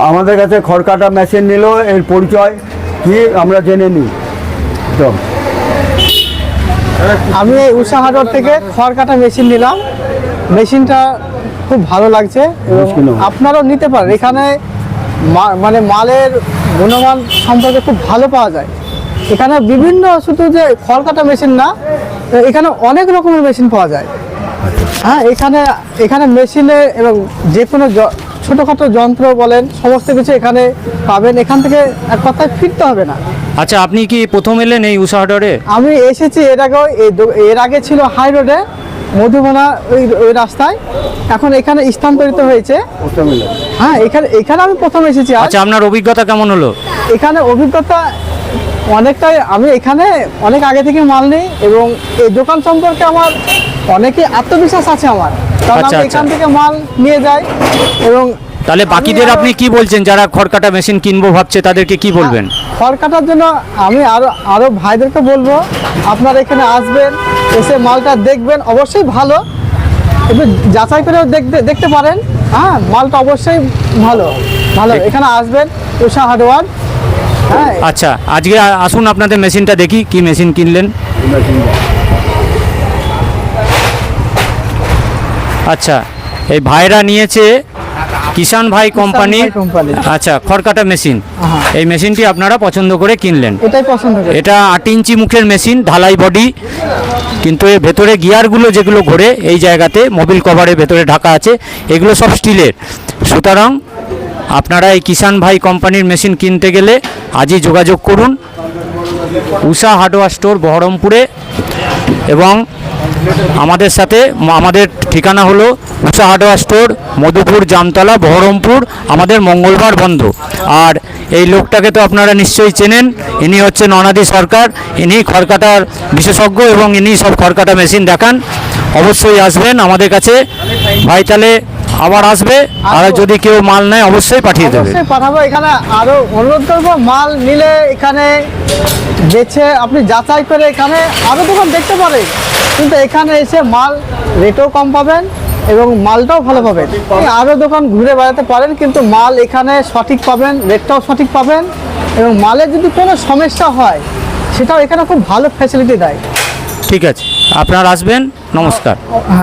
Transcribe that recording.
আমাদের কাছে খড় কাটা মেশিন নিল, এর পরিচয় কি আমরা জেনে নিই। তো আমি এই উষা হার্ডওয়্যার থেকে খড় কাটা মেশিন নিলাম। মেশিনটা খুব ভালো লাগছে এবং আপনারাও নিতে পারেন। এখানে মানে মালের গুণমান সম্পর্কে খুব ভালো পাওয়া যায়। এখানে বিভিন্ন, শুধু যে খড় কাটা মেশিন না, এখানে অনেক রকমের মেশিন পাওয়া যায়। হ্যাঁ, এখানে মেশিনে এবং যে কোনো ছোটোখাটো যন্ত্র বলেন, সমস্ত কিছু এখানে পাবেন। এখান থেকে এক কথায় ফিরতে হবে না। আচ্ছা, আপনি কি প্রথম এলেন এই উষা হার্ডওয়্যারে? আমি এসেছি এর আগেও, এর আগে ছিল হাই রোডে, মধুবনা ওই রাস্তায়। এখন এখানে স্থানান্তরিত হয়েছে। হ্যাঁ, এখানে আমি প্রথম এসেছি। আচ্ছা, আপনার অভিজ্ঞতা কেমন হলো? এখানে অভিজ্ঞতা অনেকটাই। আমি এখানে অনেক আগে থেকে মাল নিই এবং এই দোকান সম্পর্কে আমার অনেকই আত্মবিশ্বাস আছে আমার, কারণ আচ্ছা, আমি এখান থেকে মাল নিয়ে যাই। এবং তাহলে বাকিদের আপনি কি বলছেন, যারা খড় কাটা মেশিন কিনবো ভাবছে, তাদেরকে কি বলবেন? খড় কাটার জন্য আমি আরো ভাইদেরকে বলবো, আপনারা এখানে আসবেন, এসে মালটা দেখবেন, অবশ্যই ভালো, একটু যাচাই করেও দেখতে পারেন। হ্যাঁ, মালটা অবশ্যই ভালো। এখানে আসবেন, উষা হার্ডওয়্যার। হ্যাঁ, আচ্ছা, আজকে আসুন আপনাদের মেশিনটা দেখি, কি মেশিন কিনলেন। আচ্ছা, এই ভাইরা নিয়েছে কিষান ভাই কোম্পানি। আচ্ছা, খড় কাটা মেশিন। এই মেশিনটি আপনারা পছন্দ করে কিনলেন। এটাই পছন্দ করি। এটা 8 ইঞ্চি মুখের মেশিন, ঢালাই বডি, কিন্তু এর ভেতরে গিয়ারগুলো যেগুলো ঘোরে এই জায়গাতে মোবিল কভারের ভেতরে ঢাকা আছে, এগুলো সব স্টিলের। সুতরাং আপনারা এই কিষান ভাই কোম্পানির মেশিন কিনতে গেলে আজই যোগাযোগ করুন উষা হার্ডওয়্যার স্টোর বহরমপুরে। এবং আমাদের সাথে, আমাদের ঠিকানা হলো উষা হার্ডওয়্যার স্টোর, মধুপুর, জামতলা, বহরমপুর। আমাদের মঙ্গলবার বন্ধ। আর এই লোকটাকে তো আপনারা নিশ্চয়ই চেনেন, ইনি হচ্ছেন অনাদি সরকার। ইনি খড় কাটার বিশেষজ্ঞ এবং ইনি সব খড় কাটা মেশিন দেখান। অবশ্যই আসবেন আমাদের কাছে। ভাই তাহলে আবার আসবে, আর যদি কেউ মাল নেয় অবশ্যই পাঠিয়ে দেবে। অবশ্যই পাঠাবো। এখানে আরো অনুরোধ করবো, মাল নিলে এখানে বেছে আপনি যাচাই করে এখানে আরো দোকান দেখতে পারেন, কিন্তু এখানে এসে মাল রেটও কম পাবেন এবং মালটাও ভালো পাবেন। আরো দোকান ঘুরে বেড়াতে পারেন, কিন্তু মাল এখানে সঠিক পাবেন, রেটটাও সঠিক পাবেন এবং মালের যদি কোনো সমস্যা হয় সেটাও এখানে খুব ভালো ফ্যাসিলিটি দেয়। ঠিক আছে, আপনারা আসবেন। নমস্কার। হ্যাঁ।